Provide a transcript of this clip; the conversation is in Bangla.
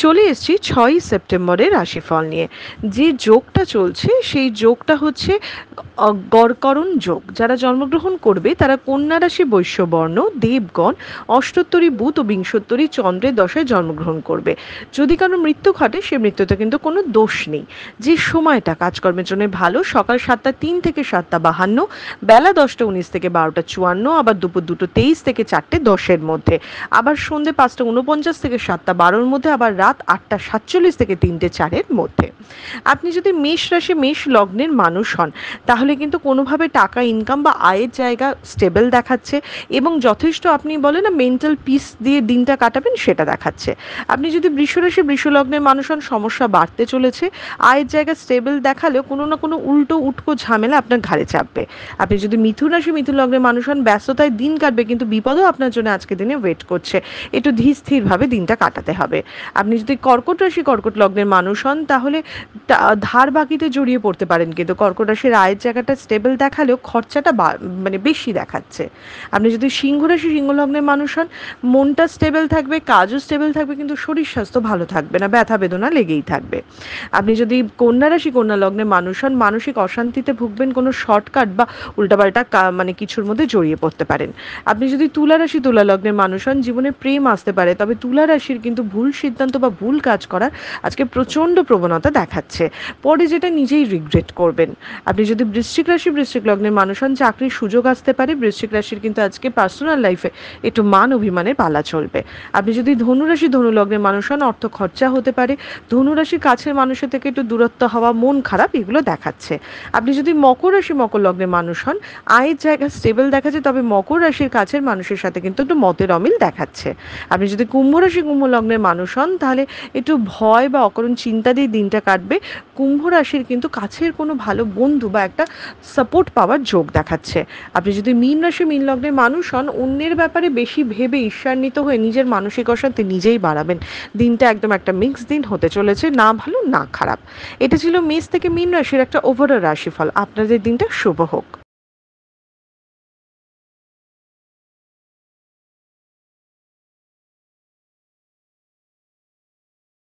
চলে এসেছি 6ই সেপ্টেম্বরের রাশিফল নিয়ে। যে যোগটা চলছে সেই যোগটা হচ্ছে গড়করণ যোগ। যারা জন্মগ্রহণ করবে তারা কন্যা রাশি, বৈশ্যবর্ণ, দেবগণ, অষ্টোত্তরী বুধ ও বিংশোত্তরী চন্দ্রের দশায় জন্মগ্রহণ করবে। যদি কারো মৃত্যু ঘটে সে মৃত্যুতে কিন্তু কোনো দোষ নেই। যে সময়টা কাজকর্মের জন্য ভালো, সকাল 7টা 3 থেকে 7টা 52, বেলা 10টা 19 থেকে 12টা 54, আবার দুপুর 2টো 23 থেকে 4টে 10-এর মধ্যে, আবার সন্ধ্যে 5টা 49 থেকে 7টা 12-র মধ্যে, আবার রাত 8টা 47 থেকে 3টে 4-এর মধ্যে। আপনি যদি মেষ রাশি মেষ লগ্নের মানুষ হন তাহলে কিন্তু কোনোভাবে টাকা ইনকাম বা আয়ের জায়গা স্টেবল দেখাচ্ছে, এবং যথেষ্ট আপনি বলে না মেন্টাল পিস দিয়ে দিনটা কাটাবেন সেটা দেখাচ্ছে। আপনি যদি বৃষ রাশি বৃষ লগ্নের মানুষ হন, সমস্যা বাড়তে চলেছে। আয়ের জায়গা স্টেবল দেখালেও কোনো না কোনো উল্টো উটকো ঝামেলা আপনার ঘাড়ে চাপবে। আপনি যদি মিথুন রাশি মিথুন লগ্নের মানুষ হন, ব্যস্ততায় দিন কাটবে কিন্তু বিপদও আপনার জন্য আজকে দিনে ওয়েট করছে। একটু ধীর স্থিরভাবে দিনটা কাটাতে হবে। আপনি যদি কর্কট রাশি কর্কট লগ্নের মানুষ হন তাহলে ধার বাকিতে জড়িয়ে পড়তে পারেন, কিন্তু কর্কট রাশির আয়ের জায়গাটা স্টেবল দেখালেও খরচাটা মানে বেশি দেখাচ্ছে। আপনি যদি সিংহ রাশি সিংহ লগ্নের মানুষ হন, মনটা স্টেবল থাকবে, কাজও স্টেবল থাকবে, কিন্তু শরীর স্বাস্থ্য ভালো থাকবে না, ব্যথা বেদনা লেগেই থাকবে। আপনি যদি কন্যা রাশি কন্যা লগ্নের মানুষ হন, মানসিক অশান্তিতে ভুগবেন, কোনো শর্টকাট বা উল্টাপাল্টা মানে কিছুর মধ্যে জড়িয়ে পড়তে পারেন। আপনি যদি তুলা রাশি তুলা লগ্নের মানুষ হন, জীবনে প্রেম আসতে পারে, তবে তুলা রাশির কিন্তু ভুল সিদ্ধান্ত বা ভুল কাজ করার আজকে প্রচণ্ড প্রবণতা দেখাচ্ছে, পরে যেটা নিজেই রিগ্রেট করবেন। আপনি যদি বৃশ্চিক রাশি বৃশ্চিক লগ্নের মানুষ হন, চাকরির সুযোগ আসতে পারে। বৃশ্চিক রাশির কিন্তু আজকে পার্সোনাল লাইফে একটু মান অভিমানের পালা চলবে। আপনি যদি ধনু রাশি ধনু লগ্নের মানুষ হন, অর্থ খরচা হতে পারে। ধনু রাশির কাছের মানুষের থেকে একটু দূরত্ব হওয়া, মন খারাপ, এগুলো দেখাচ্ছে। আপনি যদি মকর রাশি মকর লগ্নের মানুষ হন, আয়ের জায়গা স্টেবল দেখাচ্ছে, তবে মকর রাশির কাছের মানুষের সাথে কিন্তু একটু মতের অমিল দেখাচ্ছে। আপনি যদি কুম্ভ রাশি কুম্ভ লগ্নের মানুষ হন তাহলে একটু ভয় বা অকারণ চিন্তা দিয়ে দিনটা কাটবে। কুম্ভ রাশির কিন্তু কাছের কোনো ভালো বন্ধু বা একটা সাপোর্ট পাওয়ার যোগ দেখাচ্ছে। আপনি যদি মীন রাশি মীন লগ্নের মানুষ হন, অন্যের ব্যাপারে বেশি ভেবে ঈর্ষান্বিত হয়ে নিজের মানসিক অশান্তি নিজেই বাড়াবেন। দিনটা একদম একটা মিক্স দিন হতে চলেছে, না ভালো না খারাপ। এটা ছিল মেষ থেকে মীন রাশির একটা ওভারঅল রাশিফল। আপনাদের দিনটা শুভ হোক।